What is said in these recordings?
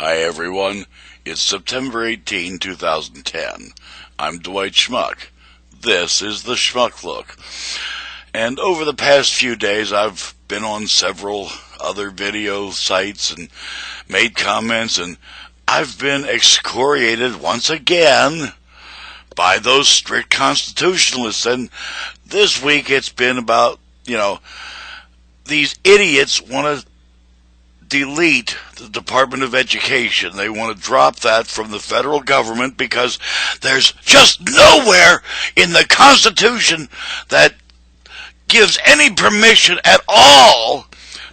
Hi everyone, it's September 18, 2010. I'm Dwight Schmuck. This is the Schmuck Look. And over the past few days I've been on several other video sites and made comments, and I've been excoriated once again by those strict constitutionalists. And this week it's been about, these idiots want to delete the Department of Education. They want to drop that from the federal government because there's just nowhere in the Constitution that gives any permission at all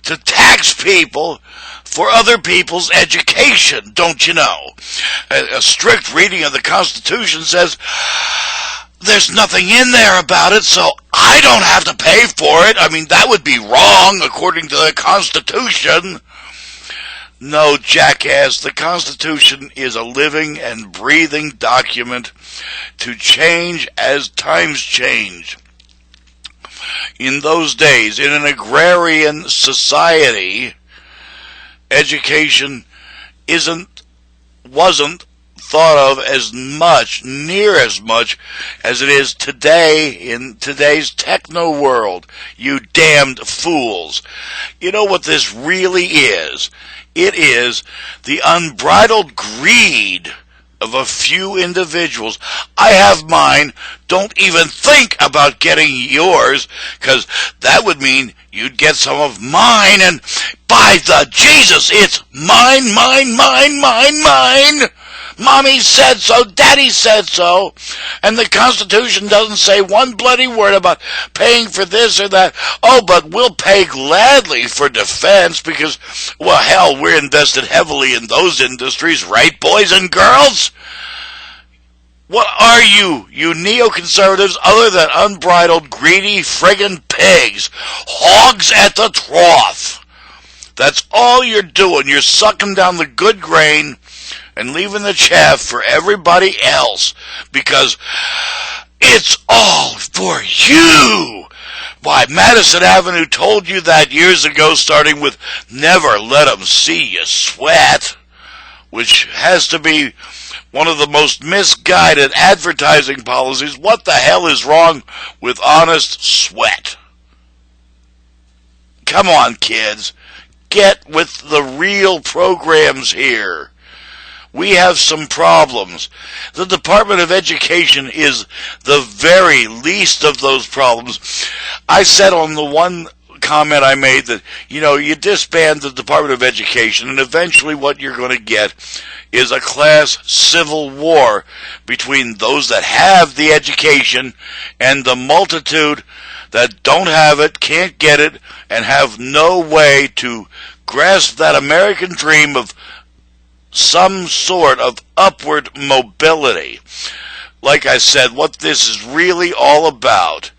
to tax people for other people's education, don't you know? A strict reading of the Constitution says there's nothing in there about it, so I don't have to pay for it. I mean, that would be wrong according to the Constitution. No, jackass, the Constitution is a living and breathing document to change as times change. In those days, in an agrarian society, education wasn't thought of as much, near as much, as it is today in today's techno world. You damned fools. You know what this really is? It is the unbridled greed of a few individuals. I have mine. Don't even think about getting yours, because that would mean you'd get some of mine, and by the Jesus, it's mine, mine, mine, mine, mine. Mommy said so, Daddy said so, and the Constitution doesn't say one bloody word about paying for this or that. Oh, but we'll pay gladly for defense because, well, hell, we're invested heavily in those industries, right, boys and girls? What are you neoconservatives, other than unbridled, greedy, friggin' pigs, hogs at the trough? That's all you're doing. You're sucking down the good grain and leaving the chaff for everybody else, because it's all for you. Why, Madison Avenue told you that years ago, starting with "Never let 'em see you sweat," which has to be one of the most misguided advertising policies. What the hell is wrong with honest sweat? Come on, kids. Get with the real programs here. We have some problems. The Department of Education is the very least of those problems. I said on the one comment I made that, you disband the Department of Education, and eventually what you're going to get is a class civil war between those that have the education and the multitude that don't have it, can't get it, and have no way to grasp that American dream of some sort of upward mobility. Like I said, what this is really all about,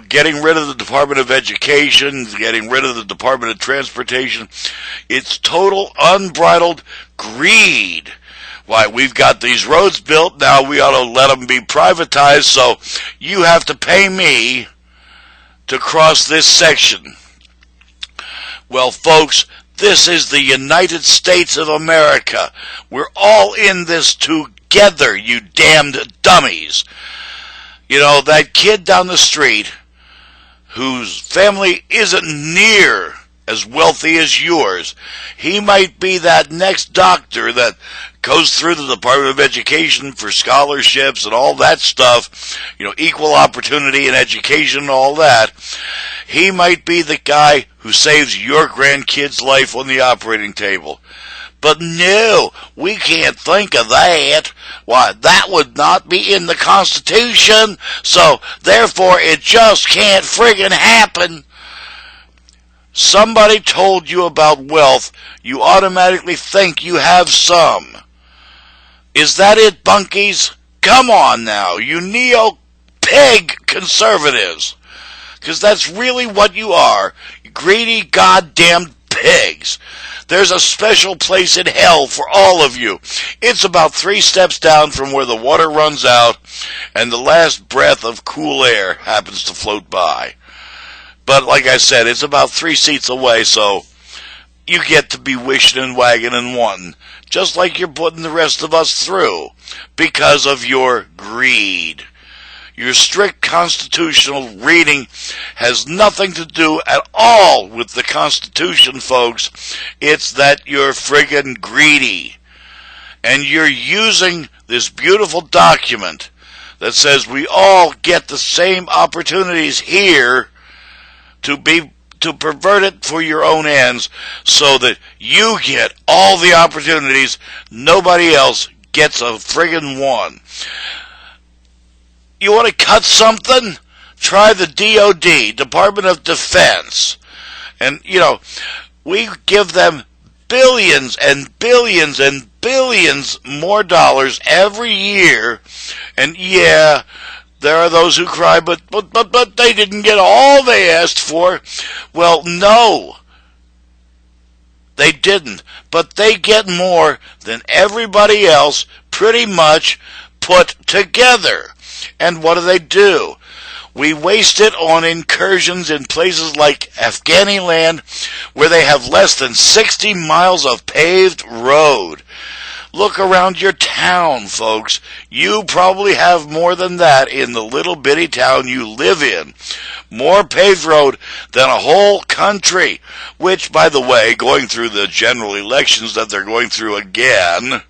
getting rid of the Department of Education, getting rid of the Department of Transportation, it's total unbridled greed. Why, we've got these roads built, now we ought to let them be privatized, so you have to pay me to cross this section. Well, folks, this is the United States of America. We're all in this together, you damned dummies. That kid down the street whose family isn't near as wealthy as yours, he might be that next doctor that goes through the Department of Education for scholarships and all that stuff, equal opportunity in education and all that. He might be the guy who saves your grandkid's life on the operating table. But no, we can't think of that. Why, that would not be in the Constitution, so therefore it just can't friggin' happen. Somebody told you about wealth, you automatically think you have some. Is that it, bunkies? Come on now, you neo-pig conservatives. Because that's really what you are, greedy goddamn pigs. There's a special place in hell for all of you. It's about 3 steps down from where the water runs out and the last breath of cool air happens to float by. But like I said, it's about 3 seats away, so you get to be wishing and wagging and wanting, just like you're putting the rest of us through, because of your greed. Your strict constitutional reading has nothing to do at all with the Constitution, folks. It's that you're friggin' greedy. And you're using this beautiful document that says we all get the same opportunities here to pervert it for your own ends, so that you get all the opportunities, nobody else gets a friggin' one. You want to cut something? Try the DOD, Department of Defense. And, we give them billions and billions and billions more dollars every year. And yeah, there are those who cry, but they didn't get all they asked for. Well, no, they didn't. But they get more than everybody else pretty much put together. And what do? We waste it on incursions in places like Afghaniland, where they have less than 60 miles of paved road. Look around your town, folks. You probably have more than that in the little bitty town you live in. More paved road than a whole country, which, by the way, going through the general elections that they're going through again,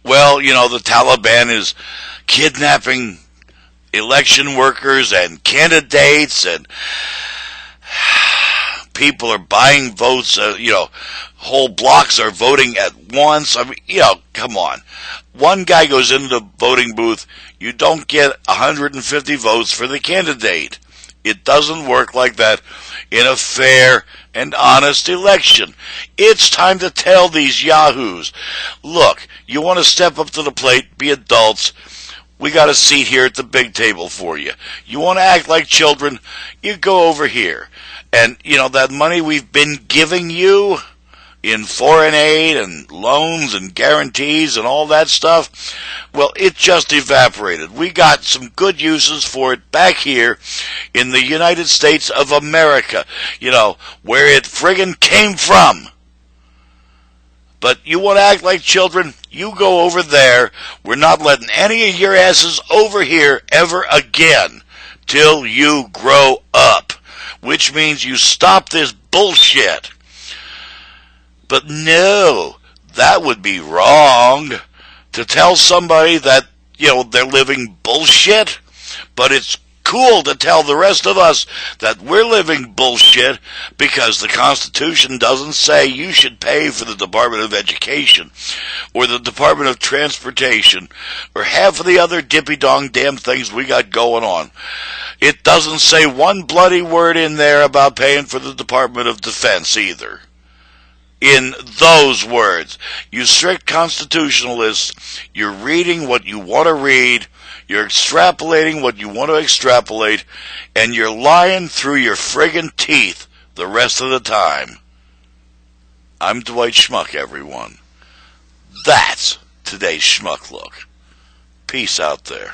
well, the Taliban is kidnapping election workers and candidates, and people are buying votes, whole blocks are voting at once. I mean, come on. One guy goes into the voting booth, you don't get 150 votes for the candidate. It doesn't work like that in a fair and honest election. It's time to tell these yahoos, look, you want to step up to the plate, be adults. We got a seat here at the big table for you. You want to act like children? You go over here. And, that money we've been giving you in foreign aid and loans and guarantees and all that stuff, well, it just evaporated. We got some good uses for it back here in the United States of America, where it friggin' came from. But you want to act like children? You go over there. We're not letting any of your asses over here ever again till you grow up, which means you stop this bullshit. But no, that would be wrong to tell somebody that, they're living bullshit, but it's cool to tell the rest of us that we're living bullshit because the Constitution doesn't say you should pay for the Department of Education or the Department of Transportation or half of the other dippy-dong damn things we got going on. It doesn't say one bloody word in there about paying for the Department of Defense either. In those words, you strict constitutionalists, you're reading what you want to read, you're extrapolating what you want to extrapolate, and you're lying through your friggin' teeth the rest of the time. I'm Dwight Schmuck, everyone. That's today's Schmuck Look. Peace out there.